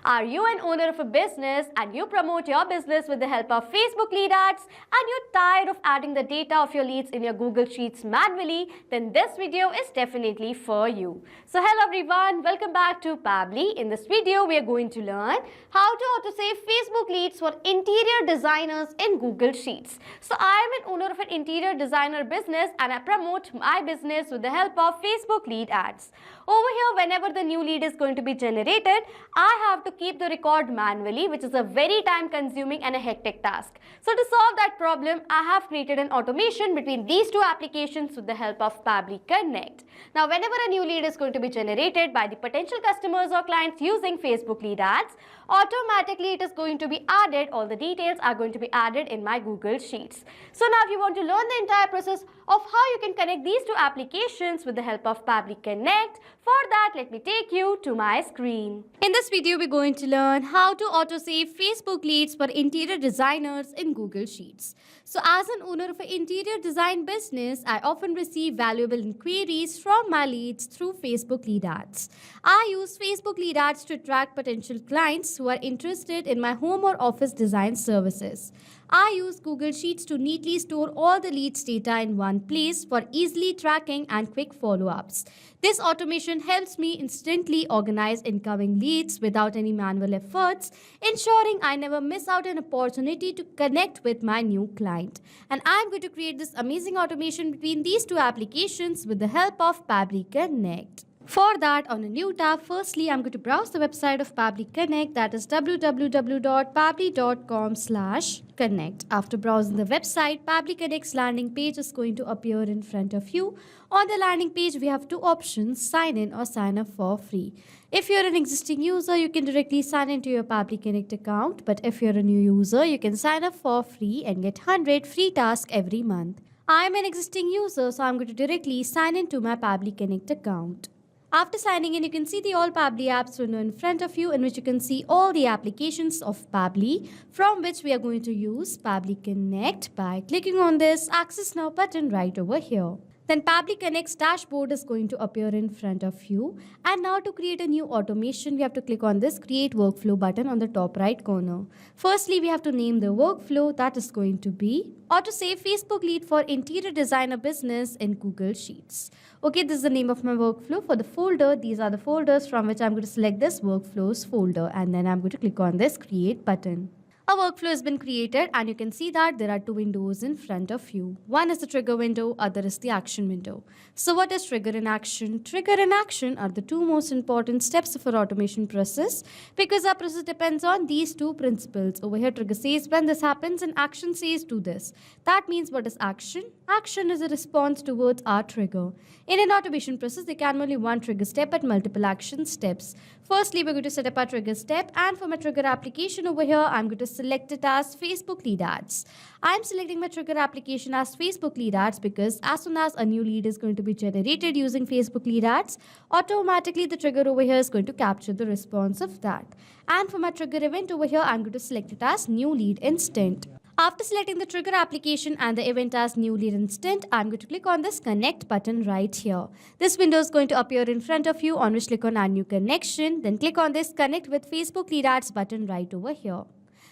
Are you an owner of a business and you promote your business with the help of Facebook lead ads and you're tired of adding the data of your leads in your Google Sheets manually? Then this video is definitely for you. So hello everyone, welcome back to Pabbly. In this video, we are going to learn how to auto-save Facebook leads for interior designers in Google Sheets. So I am an owner of an interior designer business and I promote my business with the help of Facebook lead ads. Over here, whenever the new lead is going to be generated, I have to keep the record manually, which is a very time-consuming and a hectic task. So to solve that problem, I have created an automation between these two applications with the help of Pabbly Connect. Now, whenever a new lead is going to be generated by the potential customers or clients using Facebook lead ads, automatically it is going to be added, all the details are going to be added in my Google Sheets. So now if you want to learn the entire process of how you can connect these two applications with the help of Pabbly Connect, for that let me take you to my screen. In this video, we're going to learn how to autosave Facebook leads for interior designers in Google Sheets. So as an owner of an interior design business, I often receive valuable inquiries from my leads through Facebook lead ads. I use Facebook lead ads to attract potential clients who are interested in my home or office design services. I use Google Sheets to neatly store all the leads data in one place for easily tracking and quick follow-ups. This automation helps me instantly organize incoming leads without any manual efforts, ensuring I never miss out an opportunity to connect with my new client. And I'm going to create this amazing automation between these two applications with the help of Pabbly Connect. For that, on a new tab, firstly, I'm going to browse the website of Pabbly Connect, that is www.pabbly.com/connect. After browsing the website, Pabbly Connect's landing page is going to appear in front of you. On the landing page, we have two options, sign in or sign up for free. If you're an existing user, you can directly sign into your Pabbly Connect account. But if you're a new user, you can sign up for free and get 100 free tasks every month. I'm an existing user, so I'm going to directly sign into my Pabbly Connect account. After signing in, you can see the All Pabbly apps window in front of you, in which you can see all the applications of Pabbly, from which we are going to use Pabbly Connect by clicking on this Access Now button right over here. Then Pabbly Connect's dashboard is going to appear in front of you. And now to create a new automation, we have to click on this Create Workflow button on the top right corner. Firstly, we have to name the workflow. That is going to be Autosave Facebook Lead for Interior Designer Business in Google Sheets. Okay, this is the name of my workflow. For the folder, these are the folders from which I'm going to select this Workflows folder. And then I'm going to click on this Create button. A workflow has been created and you can see that there are two windows in front of you. One is the trigger window, other is the action window. So what is trigger and action? Trigger and action are the two most important steps of our automation process because our process depends on these two principles. Over here, trigger says when this happens and action says do this. That means what is action? Action is a response towards our trigger. In an automation process, there can be only one trigger step but multiple action steps. Firstly, we're going to set up our trigger step, and for my trigger application over here, I'm going to select it as Facebook lead ads. I'm selecting my trigger application as Facebook lead ads because as soon as a new lead is going to be generated using Facebook lead ads, automatically the trigger over here is going to capture the response of that. And for my trigger event over here, I'm going to select it as new lead instant. After selecting the trigger application and the event as new lead instant, I'm going to click on this connect button right here. This window is going to appear in front of you, on which click on add new connection. Then click on this connect with Facebook lead ads button right over here.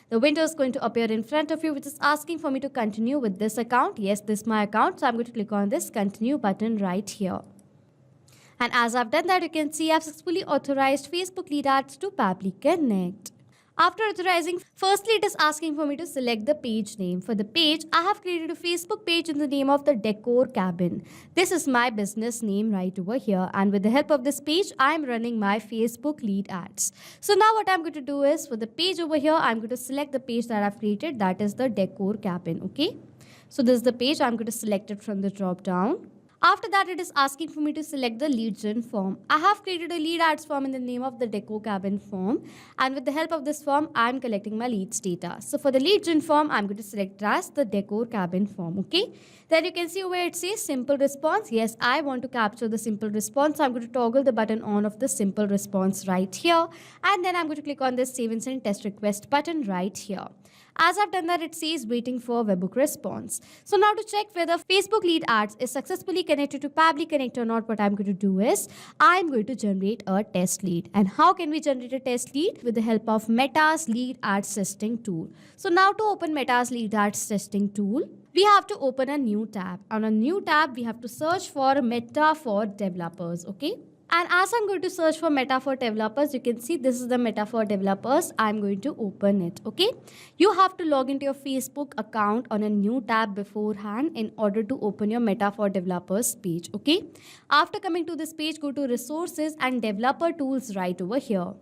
The window is going to appear in front of you, which is asking for me to continue with this account. Yes, this is my account. So I'm going to click on this continue button right here. And as I've done that, you can see I've successfully authorized Facebook lead ads to Pabbly Connect. After authorizing, firstly it is asking for me to select the page name. For the page, I have created a Facebook page in the name of the Decor Cabin. This is my business name right over here, and with the help of this page, I am running my Facebook lead ads. So now what I'm going to do is, for the page over here, I'm going to select the page that I've created, that is the Decor Cabin, okay? So this is the page, I'm going to select it from the drop down. After that, it is asking for me to select the lead gen form. I have created a lead ads form in the name of the Decor Cabin form, and with the help of this form, I'm collecting my leads data. So for the lead gen form, I'm going to select it as the Decor Cabin form, okay? Then you can see where it says simple response. Yes, I want to capture the simple response. So I'm going to toggle the button on of the simple response right here, and then I'm going to click on this save and send test request button right here. As I've done that, it says waiting for webhook response. So now to check whether Facebook lead ads is successfully connected to Pabbly Connect or not, what I'm going to do is I'm going to generate a test lead. And how can we generate a test lead? With the help of Meta's lead ads testing tool. So now to open Meta's lead ads testing tool, we have to open a new tab. On a new tab, we have to search for Meta for developers, okay? And as I'm going to search for Meta for developers, you can see this is the Meta for developers. I'm going to open it, okay? You have to log into your Facebook account on a new tab beforehand in order to open your Meta for developers page, okay? After coming to this page, go to resources and developer tools right over here.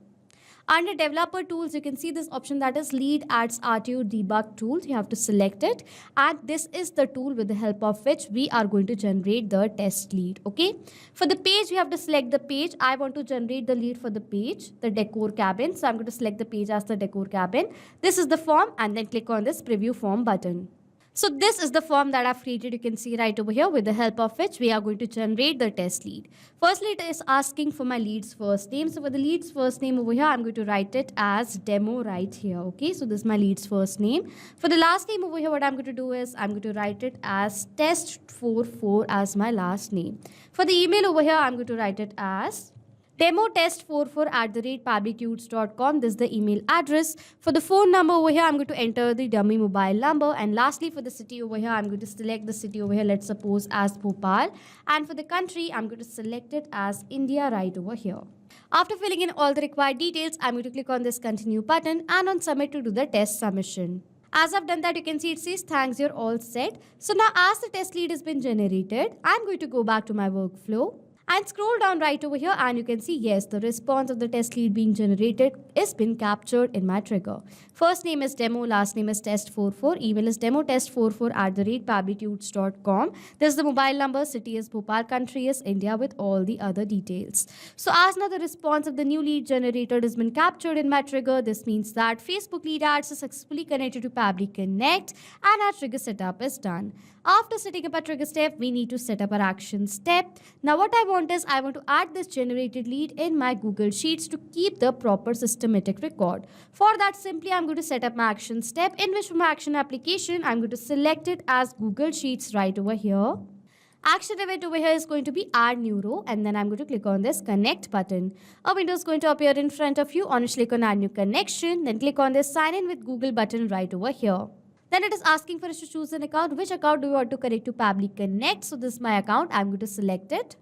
Under developer tools, you can see this option that is lead ads RTO debug tool. You have to select it. And this is the tool with the help of which we are going to generate the test lead. Okay. For the page, we have to select the page. I want to generate the lead for the page, the decor cabin. So I'm going to select the page as the decor cabin. This is the form and then click on this preview form button. So this is the form that I've created. You can see right over here with the help of which we are going to generate the test lead. Firstly, it is asking for my lead's first name. So for the lead's first name over here, I'm going to write it as demo right here. Okay, so this is my lead's first name. For the last name over here, what I'm going to do is I'm going to write it as test44 as my last name. For the email over here, I'm going to write it as demotest44@pabblytudes.com. This is the email address. For the phone number over here, I'm going to enter the dummy mobile number. And lastly, for the city over here, I'm going to select the city over here, let's suppose as Bhopal. And for the country, I'm going to select it as India right over here. After filling in all the required details, I'm going to click on this continue button and on submit to do the test submission. As I've done that, you can see it says thanks, you're all set. So now as the test lead has been generated, I'm going to go back to my workflow and scroll down right over here and you can see, yes, the response of the test lead being generated is been captured in my trigger. First name is demo, last name is test44, email is demotest44@pabblytudes.com. This is the mobile number, city is Bhopal, country is India with all the other details. So as now the response of the new lead generated has been captured in my trigger, this means that Facebook lead ads is successfully connected to Pabbly Connect and our trigger setup is done. After setting up a trigger step, we need to set up our action step. Now what I want is I want to add this generated lead in my Google Sheets to keep the proper systematic record. For that, simply I'm going to set up my action step in which from my action application, I'm going to select it as Google Sheets right over here. Action event over here is going to be add new row and then I'm going to click on this connect button. A window is going to appear in front of you. On which click on add new connection, then click on this sign in with Google button right over here. Then it is asking for us to choose an account. Which account do you want to connect to Pabbly Connect? So this is my account. I'm going to select it.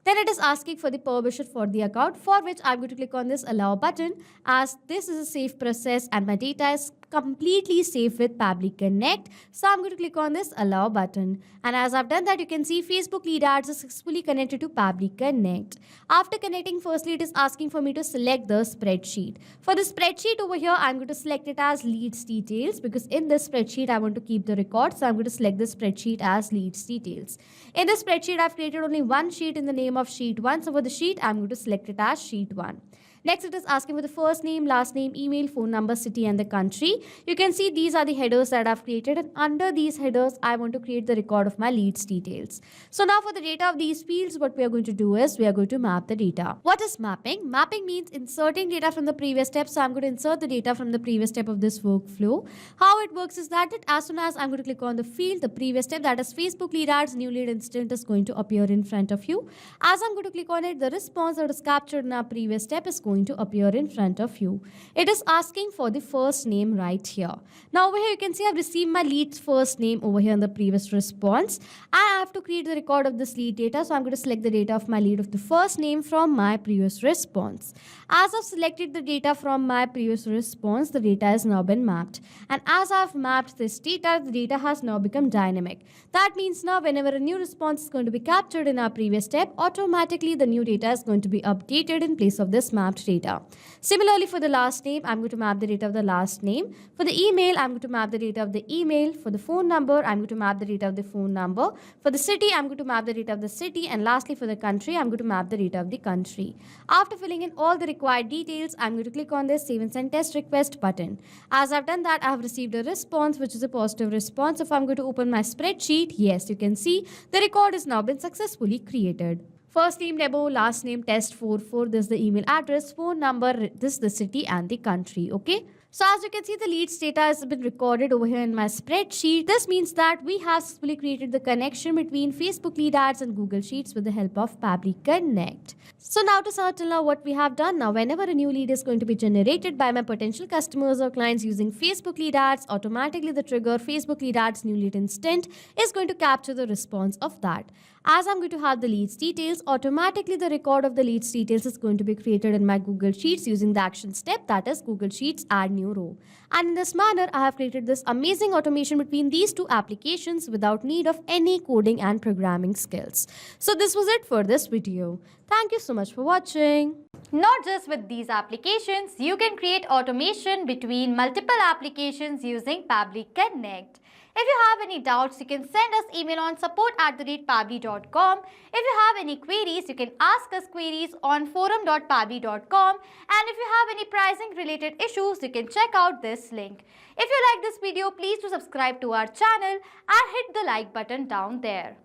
Then it is asking for the permission for the account, for which I'm going to click on this allow button as this is a safe process and my data is completely safe with Pabbly Connect. So I'm going to click on this allow button. And as I've done that, you can see Facebook lead ads are successfully connected to Pabbly Connect. After connecting, firstly, it is asking for me to select the spreadsheet. For the spreadsheet over here, I'm going to select it as leads details because in this spreadsheet, I want to keep the record. So I'm going to select the spreadsheet as leads details. In this spreadsheet, I've created only one sheet in the name of sheet 1. So for the sheet, I'm going to select it as sheet 1. Next, it is asking for the first name, last name, email, phone number, city, and the country. You can see these are the headers that I've created, and under these headers, I want to create the record of my leads details. So now for the data of these fields, what we are going to do is we are going to map the data. What is mapping? Mapping means inserting data from the previous step. So I'm going to insert the data from the previous step of this workflow. How it works is that as soon as I'm going to click on the field, the previous step, that is Facebook lead ads, new lead instant is going to appear in front of you. As I'm going to click on it, the response that is captured in our previous step is going to appear in front of you. It is asking for the first name right here. Now over here you can see I've received my lead's first name over here in the previous response. I have to create the record of this lead data. So I'm going to select the data of my lead of the first name from my previous response. As I've selected the data from my previous response, the data has now been mapped. And as I've mapped this data, the data has now become dynamic. That means now whenever a new response is going to be captured in our previous step, automatically the new data is going to be updated in place of this mapped data. Similarly, for the last name, I'm going to map the data of the last name. For the email, I'm going to map the data of the email. For the phone number, I'm going to map the data of the phone number. For the city, I'm going to map the data of the city. And lastly, for the country, I'm going to map the data of the country. After filling in all the required details, I'm going to click on this Save and Send Test Request button. As I've done that, I have received a response, which is a positive response. If I'm going to open my spreadsheet, yes, you can see the record has now been successfully created. First name demo, last name test44, this is the email address, phone number, this is the city and the country, okay? So as you can see, the leads data has been recorded over here in my spreadsheet. This means that we have successfully created the connection between Facebook lead ads and Google Sheets with the help of Pabbly Connect. So now to start till now what we have done. Now whenever a new lead is going to be generated by my potential customers or clients using Facebook lead ads, automatically the trigger Facebook lead ads new lead instant is going to capture the response of that. As I'm going to have the leads details, automatically the record of the leads details is going to be created in my Google Sheets using the action step, that is Google Sheets add new row. And in this manner, I have created this amazing automation between these two applications without need of any coding and programming skills. So this was it for this video. Thank you so much for watching. Not just with these applications, you can create automation between multiple applications using Pabbly Connect. If you have any doubts, you can send us email on support@pabbly.com. If you have any queries, you can ask us queries on forum.pabbly.com. And if you have any pricing related issues, you can check out this link. If you like this video, please do subscribe to our channel and hit the like button down there.